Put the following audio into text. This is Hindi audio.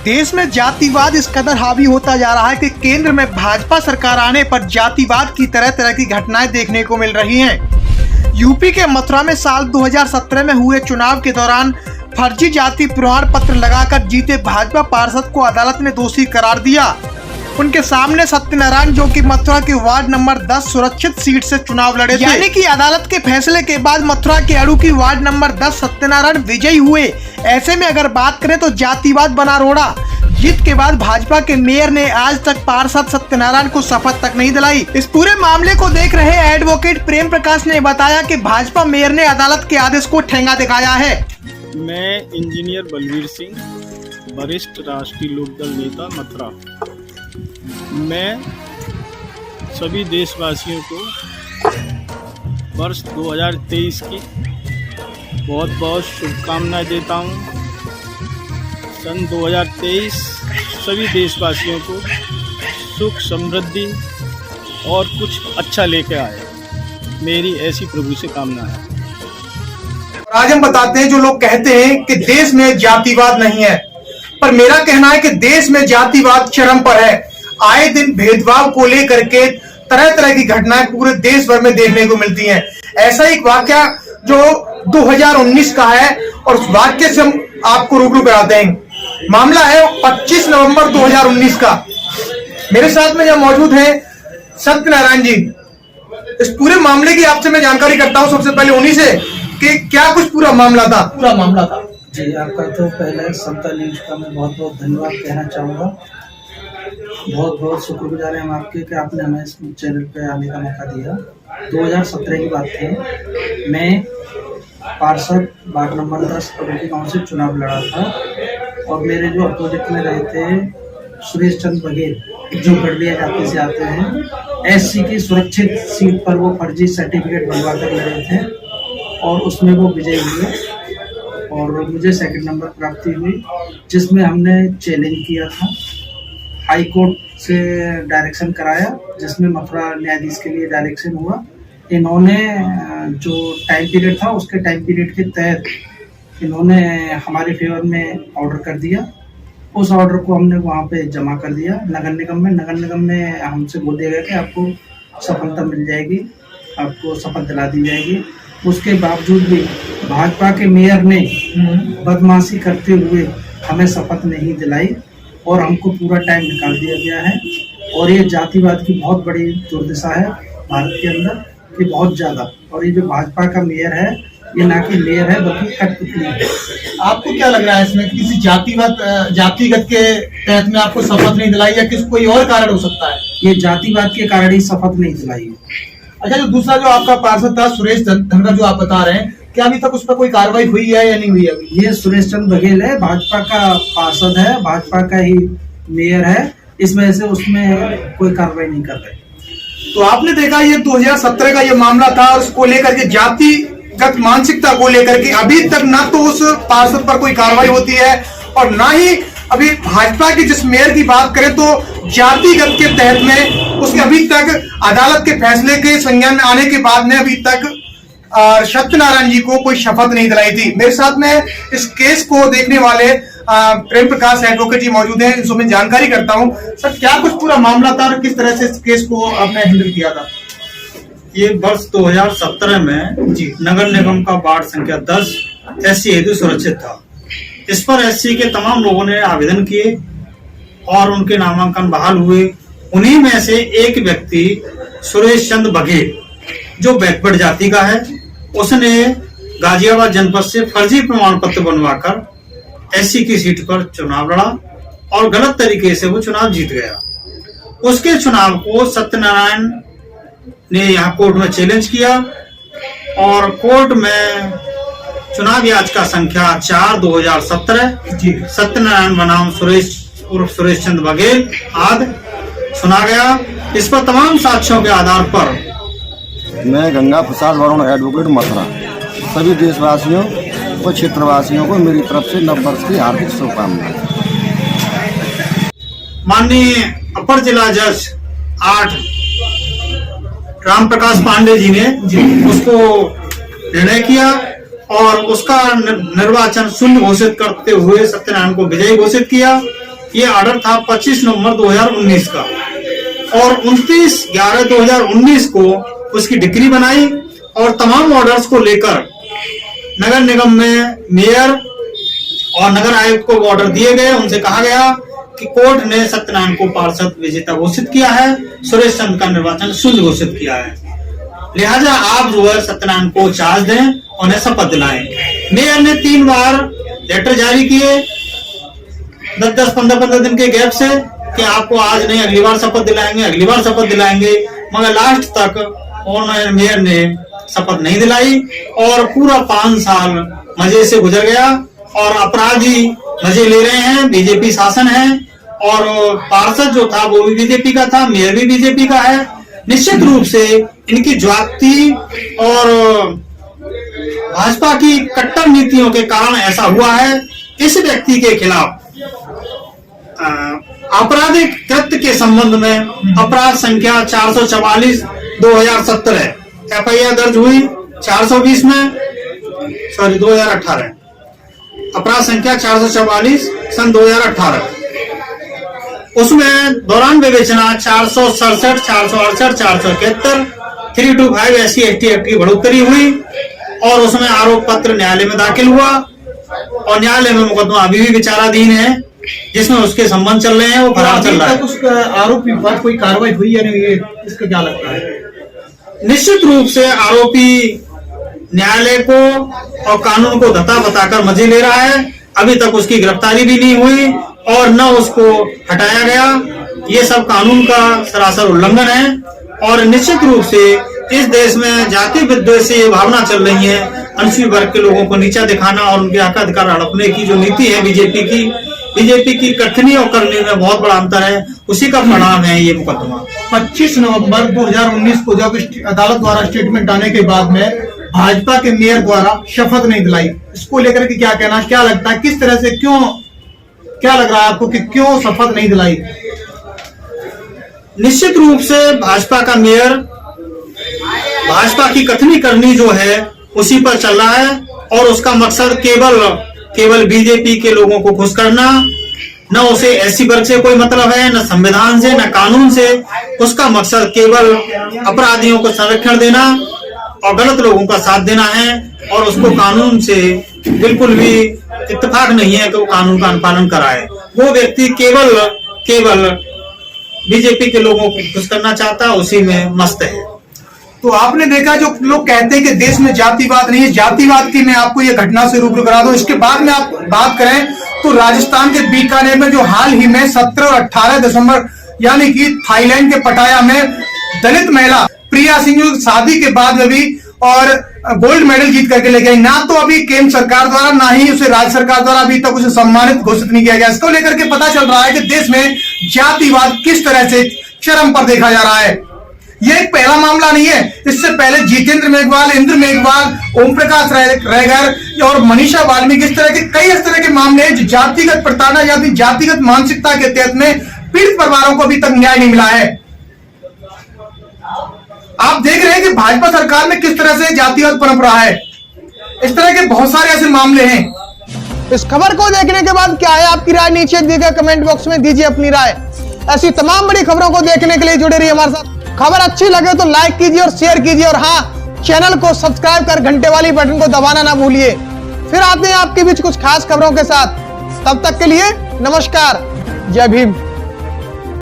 देश में जातिवाद इस कदर हावी होता जा रहा है कि केंद्र में भाजपा सरकार आने पर जातिवाद की तरह तरह की घटनाएं देखने को मिल रही हैं। यूपी के मथुरा में साल 2017 में हुए चुनाव के दौरान फर्जी जाति प्रमाण पत्र लगाकर जीते भाजपा पार्षद को अदालत ने दोषी करार दिया। उनके सामने सत्यनारायण, जो कि मथुरा के वार्ड नंबर 10 सुरक्षित सीट से चुनाव लड़े थे, यानी कि अदालत के फैसले के बाद मथुरा के अड़ू की वार्ड नंबर 10 सत्यनारायण विजयी हुए। ऐसे में अगर बात करें तो जातिवाद बना रोड़ा। जीत के बाद भाजपा के मेयर ने आज तक पार्षद सत्यनारायण को शपथ तक नहीं दिलाई। इस पूरे मामले को देख रहे एडवोकेट प्रेम प्रकाश ने बताया कि भाजपा मेयर ने अदालत के आदेश को ठेंगा दिखाया है। मैं इंजीनियर बलवीर सिंह, वरिष्ठ राष्ट्रीय लोकदल नेता मथुरा। मैं सभी देशवासियों को वर्ष 2023 की बहुत बहुत शुभकामनाएं देता हूं। सन 2023 सभी देशवासियों को सुख, समृद्धि और कुछ अच्छा लेकर आए, मेरी ऐसी प्रभु से कामना है। आज हम बताते हैं, जो लोग कहते हैं कि देश में जातिवाद नहीं है, पर मेरा कहना है कि देश में जातिवाद चरम पर है। आए दिन भेदभाव को लेकर के तरह तरह की घटनाएं पूरे देश भर में देखने को मिलती हैं। ऐसा एक वाकया जो 2019 का है और उस वाक्य से हम आपको रूबरू कराते हैं। मामला है 25 नवंबर 2019 का। मेरे साथ में यहाँ मौजूद है सत्यनारायण जी। इस पूरे मामले की आपसे मैं जानकारी करता हूँ सबसे पहले उन्हीं से कि क्या कुछ पूरा मामला था। जी, आपका तो पहले समता न्यूज का मैं बहुत बहुत धन्यवाद कहना चाहूँगा। बहुत बहुत शुक्रगुजार हैं हम आपके कि आपने हमें इस चैनल पे आने का मौका दिया। 2017 की बात है, मैं पार्षद वार्ड नंबर 10 अड़ू गांव से चुनाव लड़ा था और मेरे जो अपोजिट में रहे थे सुरेश चंद्र बघेल, जो गढ़लिया जाति से आते हैं, एससी की सुरक्षित सीट पर वो फर्जी सर्टिफिकेट बनवा कर लड़े थे और उसमें वो विजयी हुए और मुझे सेकंड नंबर प्राप्ति हुई, जिसमें हमने चैलेंज किया था। हाई कोर्ट से डायरेक्शन कराया, जिसमें मथुरा न्यायाधीश के लिए डायरेक्शन हुआ। इन्होंने जो टाइम पीरियड था उसके टाइम पीरियड के तहत इन्होंने हमारे फेवर में ऑर्डर कर दिया। उस ऑर्डर को हमने वहाँ पे जमा कर दिया नगर निगम में। नगर निगम में हमसे बोल दिया गया कि आपको सफलता मिल जाएगी, आपको शपथ दिला दी जाएगी। उसके बावजूद भी भाजपा के मेयर ने बदमाशी करते हुए हमें शपथ नहीं दिलाई और हमको पूरा टाइम निकाल दिया गया है। और ये जातिवाद की बहुत बड़ी दुर्दशा है भारत के अंदर, कि बहुत ज़्यादा। और ये जो भाजपा का मेयर है, ये ना कि मेयर है बल्कि कठपुतली है। आपको क्या लग रहा है इसमें, किसी जातिगत के तहत में आपको शपथ नहीं दिलाई या किस कोई और कारण हो सकता है? ये जातिवाद के कारण ही शपथ नहीं दिलाई है। अच्छा, जो दूसरा जो आपका पार्षद था सुरेश धनगर, जो आप बता रहे हैं, क्या अभी तक उस पर कोई कार्रवाई हुई है या नहीं हुई है? ये सुरेश चंद्र बघेल है, भाजपा का पार्षद है, भाजपा का ही मेयर है, इस वजह से उसमें कोई कार्रवाई नहीं कर रहे। तो आपने देखा ये 2017 का ये मामला था और उसको लेकर के जातिगत मानसिकता को लेकर के अभी तक ना तो उस पार्षद पर कोई कार्रवाई होती है और ना ही अभी भाजपा की जिस मेयर की बात करें तो जातिगत के तहत में उसके अभी तक अदालत के फैसले के संज्ञान में आने के बाद में अभी तक सत्यनारायण जी को कोई शपथ नहीं दिलाई थी। मेरे साथ में इस केस को देखने वाले प्रेम प्रकाश एडवोकेट जी मौजूद हैं, इनसे मैं जानकारी करता हूं। सर, क्या कुछ पूरा मामला था और किस तरह से इस केस को आपने हैंडल किया था? ये वर्ष 2017 में जी नगर निगम का वार्ड संख्या 10 एससी हेतु सुरक्षित था। इस पर एससी के तमाम लोगों ने आवेदन किए और उनके नामांकन बहाल हुए। उन्हीं में से एक व्यक्ति सुरेश चंद्र बघेल, जो बैकवर्ड जाति का है, उसने गाजियाबाद जनपद से फर्जी प्रमाण पत्र बनवाकर एससी की सीट पर चुनाव लड़ा और गलत तरीके से वो चुनाव जीत गया। उसके चुनाव को सत्यनारायण ने यहाँ कोर्ट में चैलेंज किया और कोर्ट में चुनाव याचिका संख्या 4/2017 सत्यनारायण बनाम सुरेश चंद्र बघेल आदि सुना गया। इस पर तमाम साक्ष्यों के आधार पर मैं गंगा प्रसाद वरुण एडवोकेट मथुरा सभी देशवासियों और क्षेत्रवासियों को मेरी तरफ से नव वर्ष की हार्दिक शुभकामनाएं। माननीय अपर जिला जज 8 राम प्रकाश पांडे जी ने उसको निर्णय किया और उसका निर्वाचन शून्य घोषित करते हुए सत्यनारायण को विजयी घोषित किया ये ऑर्डर था 25 नवंबर 2019 का, और 29/11/2019 को उसकी डिक्री बनाई और तमाम ऑर्डर्स को लेकर नगर निगम में मेयर और नगर आयुक्त को ऑर्डर दिए गए। उनसे कहा गया कि कोर्ट ने सत्यनारायण को पार्षद विजेता घोषित किया है, सुरेश चंद का निर्वाचन शून्य घोषित किया है, लिहाजा आप जो है सत्यनारायण को चार्ज दें, उन्हें शपथ दिलाएं। मेयर ने 3 बार लेटर जारी किए 10-10, 15-15 दिन के गैप से कि आपको आज नहीं अगली बार शपथ दिलाएंगे, अगली बार शपथ दिलाएंगे, मगर लास्ट तक उन्होंने मेयर ने शपथ नहीं दिलाई और पूरा 5 साल मजे से गुजर गया और अपराधी मजे ले रहे हैं। बीजेपी शासन है और पार्षद जो था वो भी बीजेपी का था, मेयर भी बीजेपी का है। निश्चित रूप से इनकी ज्वाक्ति और भाजपा की कट्टर नीतियों के कारण ऐसा हुआ है। इस व्यक्ति के खिलाफ आपराधिक कृत्य के संबंध में अपराध संख्या 444/2017 FIR दर्ज हुई 420 में, 2018 अपराध संख्या 444 सन 2018। उसमें दौरान विवेचना 467, 468, 471, 325 SC/ST एक्ट की बढ़ोतरी हुई और उसमें आरोप पत्र न्यायालय में दाखिल हुआ और न्यायालय में मुकदमा अभी भी विचाराधीन है, जिसमें उसके संबंध चल रहे हैं, वो फरार चल रहा है। उस आरोपी पर कोई कार्रवाई हुई या नहीं, इसका क्या लगता है? निश्चित रूप से आरोपी न्यायालय को और कानून को धता बताकर मजे ले रहा है। अभी तक उसकी गिरफ्तारी भी नहीं हुई और न उसको हटाया गया। ये सब कानून का सरासर उल्लंघन है और निश्चित रूप से इस देश में जाति विद्वेष से ये भावना चल रही है, अनुसूचित वर्ग के लोगों को नीचा दिखाना और उनके हक अधिकार हड़पने की जो नीति है बीजेपी की कथनी और करने में बहुत बड़ा अंतर है। उसी का परिणाम है ये मुकदमा। 25 नवंबर 2019 को जब अदालत द्वारा स्टेटमेंट आने के बाद में भाजपा के मेयर द्वारा शपथ नहीं दिलाई, इसको लेकर के क्या कहना, क्या लगता है, किस तरह से, क्यों, क्या लग रहा है आपको कि क्यों शपथ नहीं दिलाई? निश्चित रूप से भाजपा का मेयर भाजपा की कथनी करनी जो है उसी पर चल रहा है और उसका मकसद केवल बीजेपी के लोगों को खुश करना, न उसे एससी वर्ग से कोई मतलब है, न संविधान से, न कानून से। उसका मकसद केवल अपराधियों को संरक्षण देना और गलत लोगों का साथ देना है और उसको कानून से बिल्कुल भी इत्तेफाक नहीं है कि वो कानून का अनुपालन कराए। वो व्यक्ति केवल बीजेपी के लोगों को खुश करना चाहता है, उसी में मस्त है। तो आपने देखा, जो लोग कहते हैं कि देश में जातिवाद नहीं है, जातिवाद की मैं आपको ये घटना से रूबरू करा दूं। इसके बाद में आप बात करें तो राजस्थान के बीकानेर में जो हाल ही में 17 और 18 दिसंबर यानी कि थाईलैंड के पटाया में दलित महिला प्रिया सिंह शादी के बाद में भी और गोल्ड मेडल जीत करके ले गई, ना तो अभी केंद्र सरकार द्वारा ना ही उसे राज्य सरकार द्वारा अभी तक उसे सम्मानित घोषित नहीं किया गया। इसको लेकर के पता चल रहा है कि देश में जातिवाद किस तरह से चरम पर देखा जा रहा है। ये एक पहला मामला नहीं है, इससे पहले जितेंद्र मेघवाल, इंद्र मेघवाल, ओम प्रकाश रैगर और मनीषा वाल्मीकि, इस तरह के कई इस तरह के मामले हैं जो जातिगत प्रताड़ना या जातिगत मानसिकता के तहत में पीड़ित परिवारों को अभी तक न्याय नहीं मिला है। आप देख रहे हैं कि भाजपा सरकार में किस तरह से जातिवाद पनप रहा है। इस तरह के बहुत सारे ऐसे मामले हैं। इस खबर को देखने के बाद क्या है आपकी राय, नीचे दिए गए कमेंट बॉक्स में दीजिए अपनी राय। ऐसी तमाम बड़ी खबरों को देखने के लिए जुड़े रहिए हमारे साथ। खबर अच्छी लगे तो लाइक कीजिए और शेयर कीजिए और हाँ, चैनल को सब्सक्राइब कर घंटे वाली बटन को दबाना ना भूलिए। फिर आते हैं आपके बीच कुछ खास खबरों के साथ। तब तक के लिए नमस्कार, जय भीम।